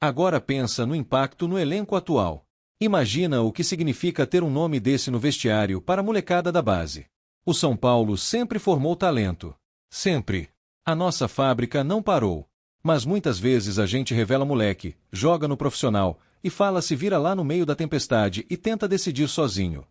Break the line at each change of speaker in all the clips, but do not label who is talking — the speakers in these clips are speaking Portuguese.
Agora pensa no impacto no elenco atual. Imagina o que significa ter um nome desse no vestiário para a molecada da base. O São Paulo sempre formou talento. Sempre. A nossa fábrica não parou. Mas muitas vezes a gente revela moleque, joga no profissional, e fala se vira lá no meio da tempestade e tenta decidir sozinho.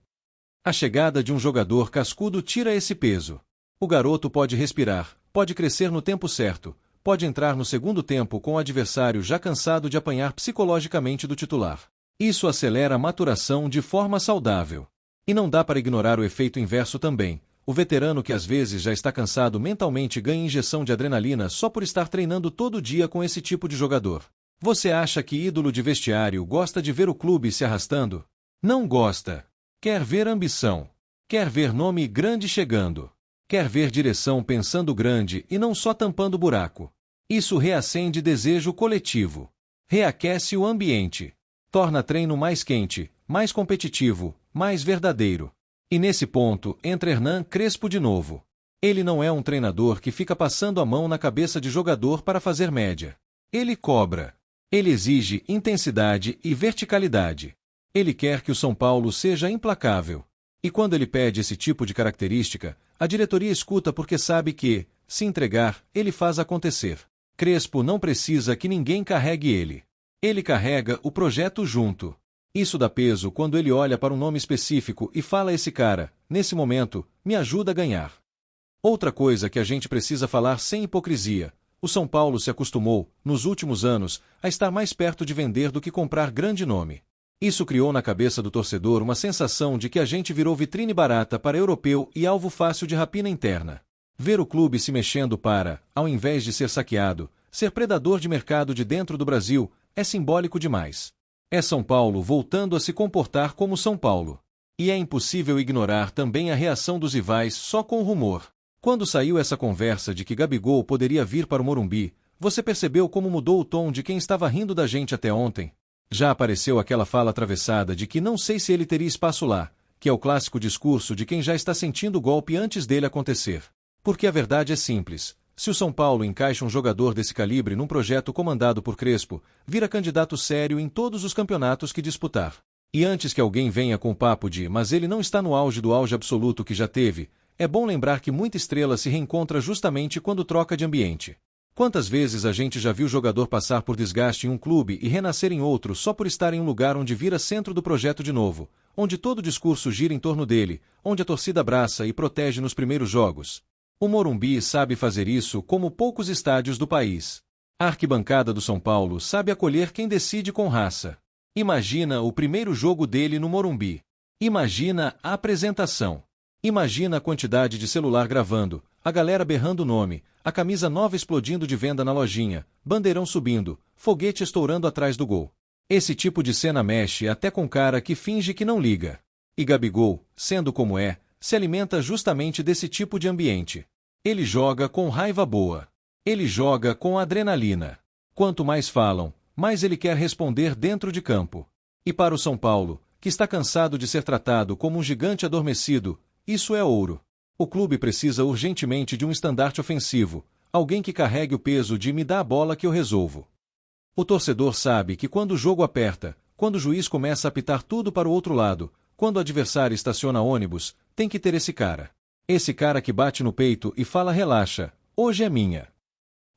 A chegada de um jogador cascudo tira esse peso. O garoto pode respirar, pode crescer no tempo certo, pode entrar no segundo tempo com o adversário já cansado de apanhar psicologicamente do titular. Isso acelera a maturação de forma saudável. E não dá para ignorar o efeito inverso também. O veterano que às vezes já está cansado mentalmente ganha injeção de adrenalina só por estar treinando todo dia com esse tipo de jogador. Você acha que ídolo de vestiário gosta de ver o clube se arrastando? Não gosta. Quer ver ambição. Quer ver nome grande chegando. Quer ver direção pensando grande e não só tampando buraco. Isso reacende desejo coletivo. Reaquece o ambiente. Torna treino mais quente, mais competitivo, mais verdadeiro. E nesse ponto entra Hernan Crespo de novo. Ele não é um treinador que fica passando a mão na cabeça de jogador para fazer média. Ele cobra. Ele exige intensidade e verticalidade. Ele quer que o São Paulo seja implacável. E quando ele pede esse tipo de característica, a diretoria escuta porque sabe que, se entregar, ele faz acontecer. Crespo não precisa que ninguém carregue ele. Ele carrega o projeto junto. Isso dá peso quando ele olha para um nome específico e fala a esse cara, nesse momento, me ajuda a ganhar. Outra coisa que a gente precisa falar sem hipocrisia: o São Paulo se acostumou, nos últimos anos, a estar mais perto de vender do que comprar grande nome. Isso criou na cabeça do torcedor uma sensação de que a gente virou vitrine barata para europeu e alvo fácil de rapina interna. Ver o clube se mexendo para, ao invés de ser saqueado, ser predador de mercado de dentro do Brasil, é simbólico demais. É São Paulo voltando a se comportar como São Paulo. E é impossível ignorar também a reação dos rivais só com o rumor. Quando saiu essa conversa de que Gabigol poderia vir para o Morumbi, você percebeu como mudou o tom de quem estava rindo da gente até ontem? Já apareceu aquela fala atravessada de que não sei se ele teria espaço lá, que é o clássico discurso de quem já está sentindo o golpe antes dele acontecer. Porque a verdade é simples. Se o São Paulo encaixa um jogador desse calibre num projeto comandado por Crespo, vira candidato sério em todos os campeonatos que disputar. E antes que alguém venha com o papo de mas ele não está no auge do auge absoluto que já teve, é bom lembrar que muita estrela se reencontra justamente quando troca de ambiente. Quantas vezes a gente já viu jogador passar por desgaste em um clube e renascer em outro só por estar em um lugar onde vira centro do projeto de novo, onde todo o discurso gira em torno dele, onde a torcida abraça e protege nos primeiros jogos. O Morumbi sabe fazer isso como poucos estádios do país. A arquibancada do São Paulo sabe acolher quem decide com raça. Imagina o primeiro jogo dele no Morumbi. Imagina a apresentação. Imagina a quantidade de celular gravando, a galera berrando o nome, a camisa nova explodindo de venda na lojinha, bandeirão subindo, foguete estourando atrás do gol. Esse tipo de cena mexe até com cara que finge que não liga. E Gabigol, sendo como é, se alimenta justamente desse tipo de ambiente. Ele joga com raiva boa. Ele joga com adrenalina. Quanto mais falam, mais ele quer responder dentro de campo. E para o São Paulo, que está cansado de ser tratado como um gigante adormecido, isso é ouro. O clube precisa urgentemente de um estandarte ofensivo, alguém que carregue o peso de me dá a bola que eu resolvo. O torcedor sabe que quando o jogo aperta, quando o juiz começa a apitar tudo para o outro lado, quando o adversário estaciona ônibus, tem que ter esse cara. Esse cara que bate no peito e fala relaxa, hoje é minha.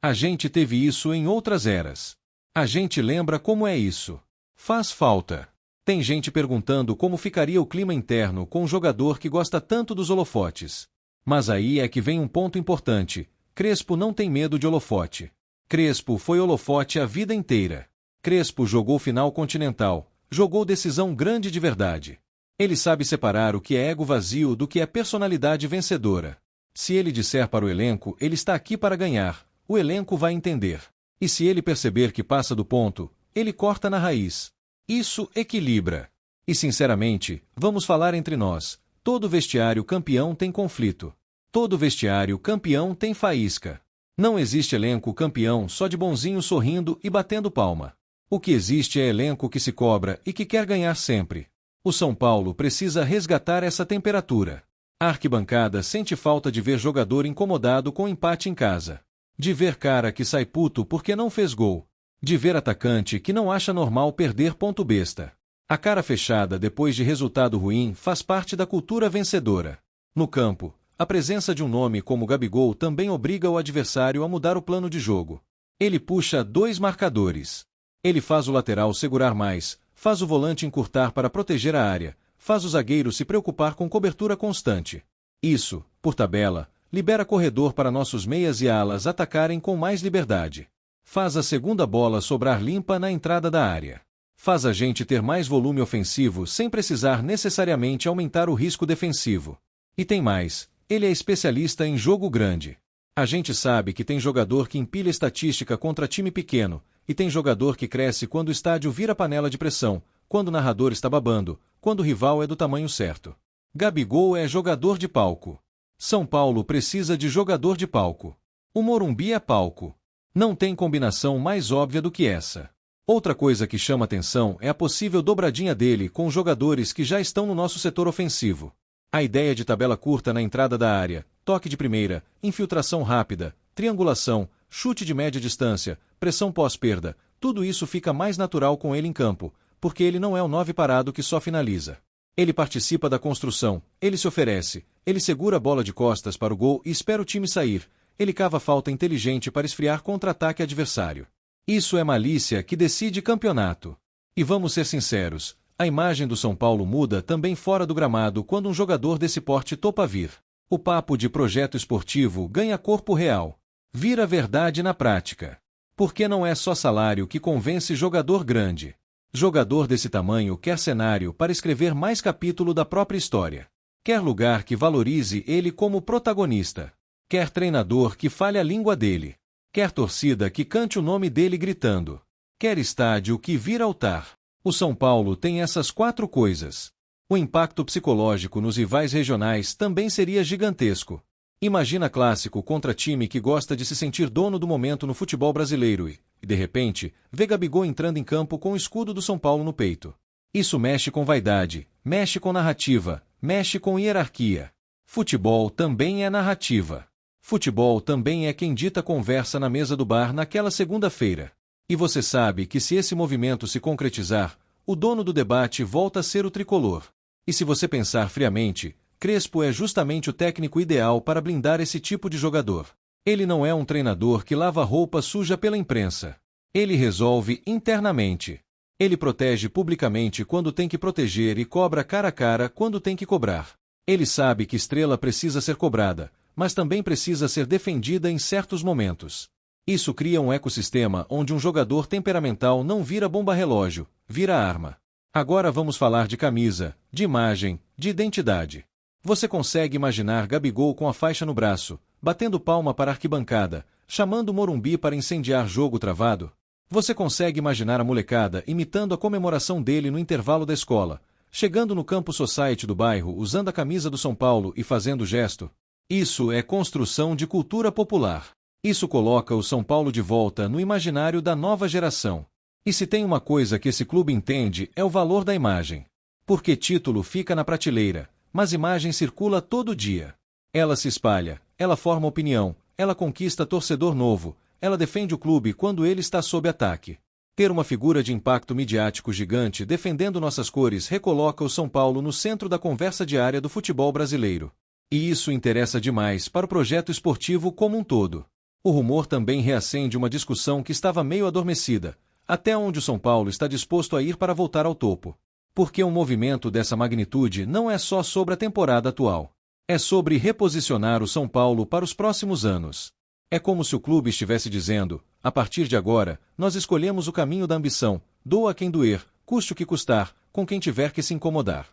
A gente teve isso em outras eras. A gente lembra como é isso. Faz falta. Tem gente perguntando como ficaria o clima interno com um jogador que gosta tanto dos holofotes. Mas aí é que vem um ponto importante. Crespo não tem medo de holofote. Crespo foi holofote a vida inteira. Crespo jogou final continental, jogou decisão grande de verdade. Ele sabe separar o que é ego vazio do que é personalidade vencedora. Se ele disser para o elenco, ele está aqui para ganhar, o elenco vai entender. E se ele perceber que passa do ponto, ele corta na raiz. Isso equilibra. E sinceramente, vamos falar entre nós, todo vestiário campeão tem conflito. Todo vestiário campeão tem faísca. Não existe elenco campeão só de bonzinho sorrindo e batendo palma. O que existe é elenco que se cobra e que quer ganhar sempre. O São Paulo precisa resgatar essa temperatura. A arquibancada sente falta de ver jogador incomodado com empate em casa. De ver cara que sai puto porque não fez gol. De ver atacante que não acha normal perder ponto besta. A cara fechada depois de resultado ruim faz parte da cultura vencedora. No campo, a presença de um nome como Gabigol também obriga o adversário a mudar o plano de jogo. Ele puxa 2 marcadores. Ele faz o lateral segurar mais, faz o volante encurtar para proteger a área, faz o zagueiro se preocupar com cobertura constante. Isso, por tabela, libera corredor para nossos meias e alas atacarem com mais liberdade. Faz a segunda bola sobrar limpa na entrada da área. Faz a gente ter mais volume ofensivo sem precisar necessariamente aumentar o risco defensivo. E tem mais, ele é especialista em jogo grande. A gente sabe que tem jogador que empilha estatística contra time pequeno, e tem jogador que cresce quando o estádio vira panela de pressão, quando o narrador está babando, quando o rival é do tamanho certo. Gabigol é jogador de palco. São Paulo precisa de jogador de palco. O Morumbi é palco. Não tem combinação mais óbvia do que essa. Outra coisa que chama atenção é a possível dobradinha dele com jogadores que já estão no nosso setor ofensivo. A ideia de tabela curta na entrada da área, toque de primeira, infiltração rápida, triangulação, chute de média distância, pressão pós-perda, tudo isso fica mais natural com ele em campo, porque ele não é o 9 parado que só finaliza. Ele participa da construção, ele se oferece, ele segura a bola de costas para o gol e espera o time sair, ele cava falta inteligente para esfriar contra-ataque adversário. Isso é malícia que decide campeonato. E vamos ser sinceros, a imagem do São Paulo muda também fora do gramado quando um jogador desse porte topa vir. O papo de projeto esportivo ganha corpo real. Vira verdade na prática. Porque não é só salário que convence jogador grande. Jogador desse tamanho quer cenário para escrever mais capítulo da própria história. Quer lugar que valorize ele como protagonista. Quer treinador que fale a língua dele. Quer torcida que cante o nome dele gritando. Quer estádio que vira altar. O São Paulo tem essas 4 coisas. O impacto psicológico nos rivais regionais também seria gigantesco. Imagina clássico contra time que gosta de se sentir dono do momento no futebol brasileiro e, de repente, vê Gabigol entrando em campo com o escudo do São Paulo no peito. Isso mexe com vaidade, mexe com narrativa, mexe com hierarquia. Futebol também é narrativa. Futebol também é quem dita conversa na mesa do bar naquela segunda-feira. E você sabe que se esse movimento se concretizar, o dono do debate volta a ser o tricolor. E se você pensar friamente, Crespo é justamente o técnico ideal para blindar esse tipo de jogador. Ele não é um treinador que lava roupa suja pela imprensa. Ele resolve internamente. Ele protege publicamente quando tem que proteger e cobra cara a cara quando tem que cobrar. Ele sabe que estrela precisa ser cobrada, mas também precisa ser defendida em certos momentos. Isso cria um ecossistema onde um jogador temperamental não vira bomba-relógio, vira arma. Agora vamos falar de camisa, de imagem, de identidade. Você consegue imaginar Gabigol com a faixa no braço, batendo palma para a arquibancada, chamando o Morumbi para incendiar jogo travado? Você consegue imaginar a molecada imitando a comemoração dele no intervalo da escola, chegando no campo society do bairro usando a camisa do São Paulo e fazendo gesto? Isso é construção de cultura popular. Isso coloca o São Paulo de volta no imaginário da nova geração. E se tem uma coisa que esse clube entende é o valor da imagem. Porque título fica na prateleira, mas imagem circula todo dia. Ela se espalha, ela forma opinião, ela conquista torcedor novo, ela defende o clube quando ele está sob ataque. Ter uma figura de impacto midiático gigante defendendo nossas cores recoloca o São Paulo no centro da conversa diária do futebol brasileiro. E isso interessa demais para o projeto esportivo como um todo. O rumor também reacende uma discussão que estava meio adormecida, até onde o São Paulo está disposto a ir para voltar ao topo. Porque um movimento dessa magnitude não é só sobre a temporada atual. É sobre reposicionar o São Paulo para os próximos anos. É como se o clube estivesse dizendo, a partir de agora, nós escolhemos o caminho da ambição, doa quem doer, custe o que custar, com quem tiver que se incomodar.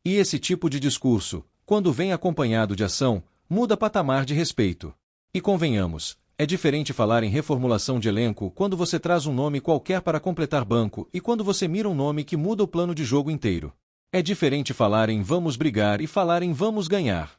E esse tipo de discurso, quando vem acompanhado de ação, muda patamar de respeito. E convenhamos, é diferente falar em reformulação de elenco quando você traz um nome qualquer para completar banco e quando você mira um nome que muda o plano de jogo inteiro. É diferente falar em vamos brigar e falar em vamos ganhar.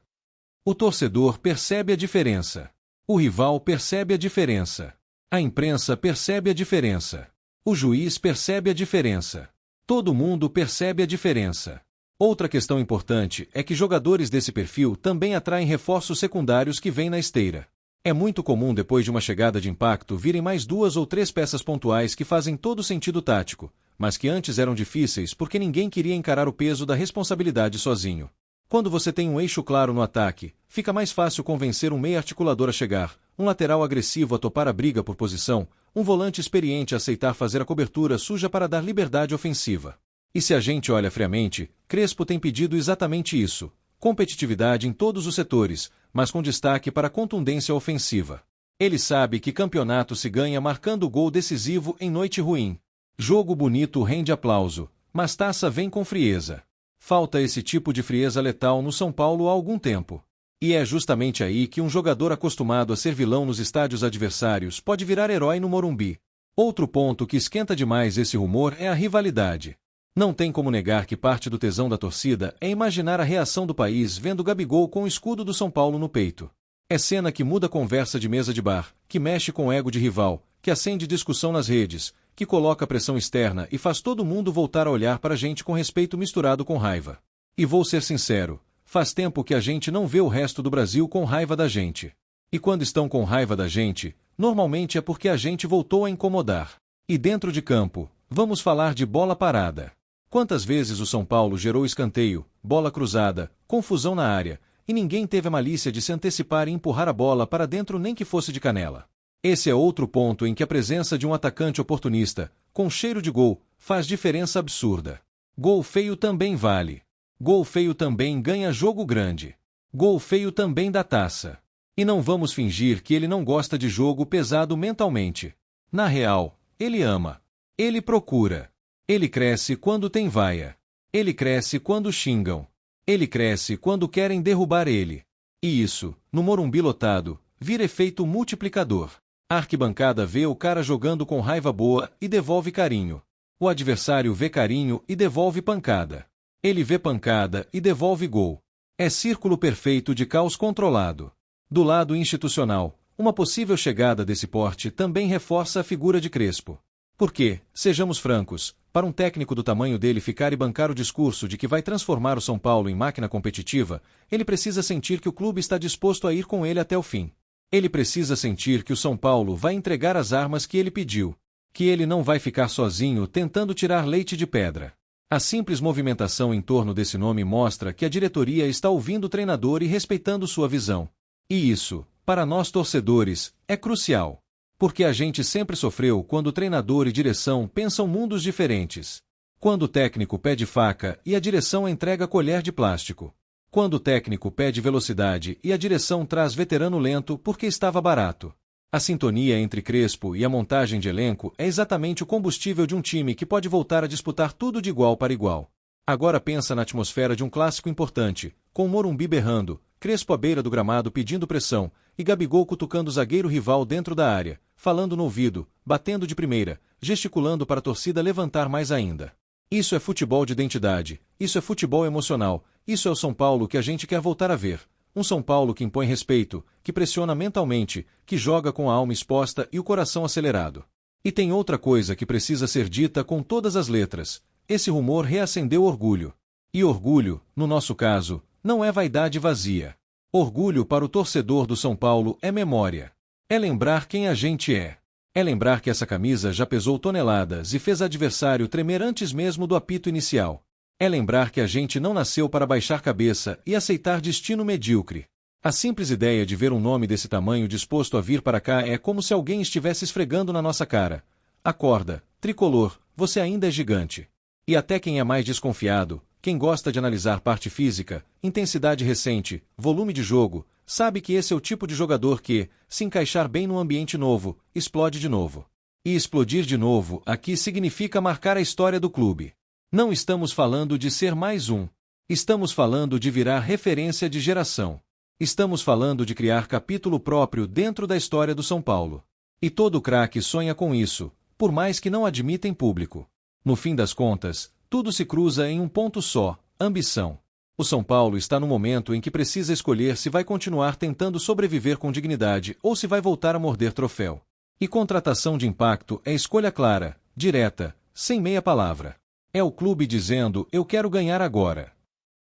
O torcedor percebe a diferença. O rival percebe a diferença. A imprensa percebe a diferença. O juiz percebe a diferença. Todo mundo percebe a diferença. Outra questão importante é que jogadores desse perfil também atraem reforços secundários que vêm na esteira. É muito comum depois de uma chegada de impacto virem mais 2 ou 3 peças pontuais que fazem todo sentido tático, mas que antes eram difíceis porque ninguém queria encarar o peso da responsabilidade sozinho. Quando você tem um eixo claro no ataque, fica mais fácil convencer um meia articulador a chegar, um lateral agressivo a topar a briga por posição, um volante experiente a aceitar fazer a cobertura suja para dar liberdade ofensiva. E se a gente olha friamente, Crespo tem pedido exatamente isso: competitividade em todos os setores, mas com destaque para a contundência ofensiva. Ele sabe que campeonato se ganha marcando gol decisivo em noite ruim. Jogo bonito rende aplauso, mas taça vem com frieza. Falta esse tipo de frieza letal no São Paulo há algum tempo. E é justamente aí que um jogador acostumado a ser vilão nos estádios adversários pode virar herói no Morumbi. Outro ponto que esquenta demais esse rumor é a rivalidade. Não tem como negar que parte do tesão da torcida é imaginar a reação do país vendo Gabigol com o escudo do São Paulo no peito. É cena que muda conversa de mesa de bar, que mexe com o ego de rival, que acende discussão nas redes, que coloca pressão externa e faz todo mundo voltar a olhar para a gente com respeito misturado com raiva. E vou ser sincero, faz tempo que a gente não vê o resto do Brasil com raiva da gente. E quando estão com raiva da gente, normalmente é porque a gente voltou a incomodar. E dentro de campo, vamos falar de bola parada. Quantas vezes o São Paulo gerou escanteio, bola cruzada, confusão na área, e ninguém teve a malícia de se antecipar e empurrar a bola para dentro nem que fosse de canela. Esse é outro ponto em que a presença de um atacante oportunista, com cheiro de gol, faz diferença absurda. Gol feio também vale. Gol feio também ganha jogo grande. Gol feio também dá taça. E não vamos fingir que ele não gosta de jogo pesado mentalmente. Na real, ele ama. Ele procura. Ele cresce quando tem vaia. Ele cresce quando xingam. Ele cresce quando querem derrubar ele. E isso, no Morumbi lotado, vira efeito multiplicador. A arquibancada vê o cara jogando com raiva boa e devolve carinho. O adversário vê carinho e devolve pancada. Ele vê pancada e devolve gol. É círculo perfeito de caos controlado. Do lado institucional, uma possível chegada desse porte também reforça a figura de Crespo. Porque, sejamos francos, para um técnico do tamanho dele ficar e bancar o discurso de que vai transformar o São Paulo em máquina competitiva, ele precisa sentir que o clube está disposto a ir com ele até o fim. Ele precisa sentir que o São Paulo vai entregar as armas que ele pediu, que ele não vai ficar sozinho tentando tirar leite de pedra. A simples movimentação em torno desse nome mostra que a diretoria está ouvindo o treinador e respeitando sua visão. E isso, para nós torcedores, é crucial. Porque a gente sempre sofreu quando o treinador e direção pensam mundos diferentes. Quando o técnico pede faca e a direção entrega colher de plástico. Quando o técnico pede velocidade e a direção traz veterano lento porque estava barato. A sintonia entre Crespo e a montagem de elenco é exatamente o combustível de um time que pode voltar a disputar tudo de igual para igual. Agora pensa na atmosfera de um clássico importante, com o Morumbi berrando, Crespo à beira do gramado pedindo pressão, e Gabigol cutucando o zagueiro rival dentro da área, falando no ouvido, batendo de primeira, gesticulando para a torcida levantar mais ainda. Isso é futebol de identidade, isso é futebol emocional, isso é o São Paulo que a gente quer voltar a ver. Um São Paulo que impõe respeito, que pressiona mentalmente, que joga com a alma exposta e o coração acelerado. E tem outra coisa que precisa ser dita com todas as letras: esse rumor reacendeu orgulho. E orgulho, no nosso caso, não é vaidade vazia. Orgulho para o torcedor do São Paulo é memória. É lembrar quem a gente é. É lembrar que essa camisa já pesou toneladas e fez adversário tremer antes mesmo do apito inicial. É lembrar que a gente não nasceu para baixar cabeça e aceitar destino medíocre. A simples ideia de ver um nome desse tamanho disposto a vir para cá é como se alguém estivesse esfregando na nossa cara. Acorda, tricolor, você ainda é gigante. E até quem é mais desconfiado, quem gosta de analisar parte física, intensidade recente, volume de jogo, sabe que esse é o tipo de jogador que, se encaixar bem num ambiente novo, explode de novo. E explodir de novo aqui significa marcar a história do clube. Não estamos falando de ser mais um. Estamos falando de virar referência de geração. Estamos falando de criar capítulo próprio dentro da história do São Paulo. E todo craque sonha com isso, por mais que não admita em público. No fim das contas, tudo se cruza em um ponto só: ambição. O São Paulo está no momento em que precisa escolher se vai continuar tentando sobreviver com dignidade ou se vai voltar a morder troféu. E contratação de impacto é escolha clara, direta, sem meia palavra. É o clube dizendo: eu quero ganhar agora.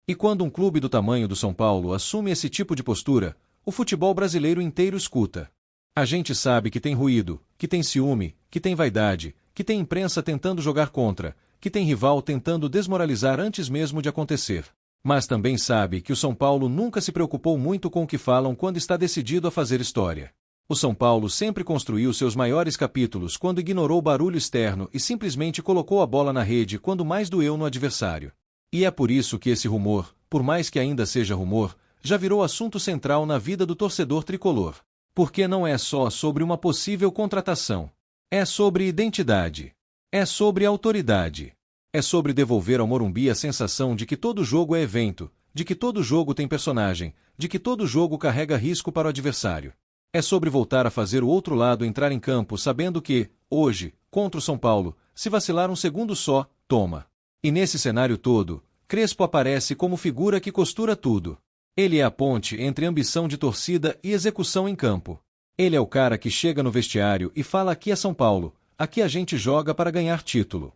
E quando um clube do tamanho do São Paulo assume esse tipo de postura, o futebol brasileiro inteiro escuta. A gente sabe que tem ruído, que tem ciúme, que tem vaidade, que tem imprensa tentando jogar contra, que tem rival tentando desmoralizar antes mesmo de acontecer. Mas também sabe que o São Paulo nunca se preocupou muito com o que falam quando está decidido a fazer história. O São Paulo sempre construiu seus maiores capítulos quando ignorou o barulho externo e simplesmente colocou a bola na rede quando mais doeu no adversário. E é por isso que esse rumor, por mais que ainda seja rumor, já virou assunto central na vida do torcedor tricolor. Porque não é só sobre uma possível contratação. É sobre identidade. É sobre autoridade. É sobre devolver ao Morumbi a sensação de que todo jogo é evento, de que todo jogo tem personagem, de que todo jogo carrega risco para o adversário. É sobre voltar a fazer o outro lado entrar em campo sabendo que, hoje, contra o São Paulo, se vacilar um segundo só, toma. E nesse cenário todo, Crespo aparece como figura que costura tudo. Ele é a ponte entre ambição de torcida e execução em campo. Ele é o cara que chega no vestiário e fala: aqui é São Paulo, aqui a gente joga para ganhar título.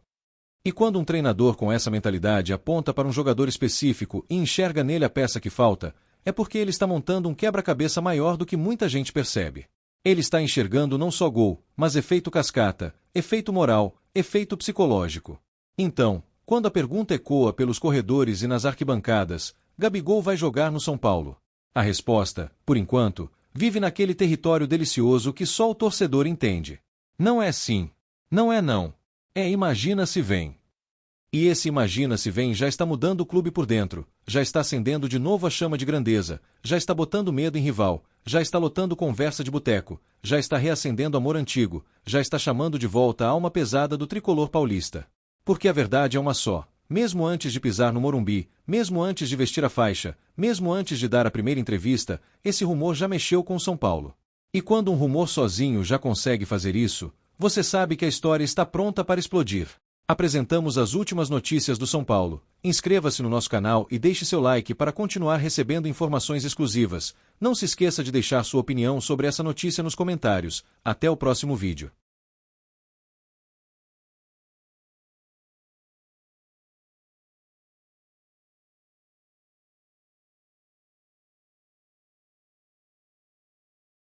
E quando um treinador com essa mentalidade aponta para um jogador específico e enxerga nele a peça que falta, é porque ele está montando um quebra-cabeça maior do que muita gente percebe. Ele está enxergando não só gol, mas efeito cascata, efeito moral, efeito psicológico. Então, quando a pergunta ecoa pelos corredores e nas arquibancadas, Gabigol vai jogar no São Paulo? A resposta, por enquanto, vive naquele território delicioso que só o torcedor entende. Não é sim. Não é não. É imagina se vem. E esse imagina se vem já está mudando o clube por dentro, já está acendendo de novo a chama de grandeza, já está botando medo em rival, já está lotando conversa de boteco, já está reacendendo amor antigo, já está chamando de volta a alma pesada do tricolor paulista. Porque a verdade é uma só. Mesmo antes de pisar no Morumbi, mesmo antes de vestir a faixa, mesmo antes de dar a primeira entrevista, esse rumor já mexeu com o São Paulo. E quando um rumor sozinho já consegue fazer isso, você sabe que a história está pronta para explodir. Apresentamos as últimas notícias do São Paulo. Inscreva-se no nosso canal e deixe seu like para continuar recebendo informações exclusivas. Não se esqueça de deixar sua opinião sobre essa notícia nos comentários. Até o próximo vídeo.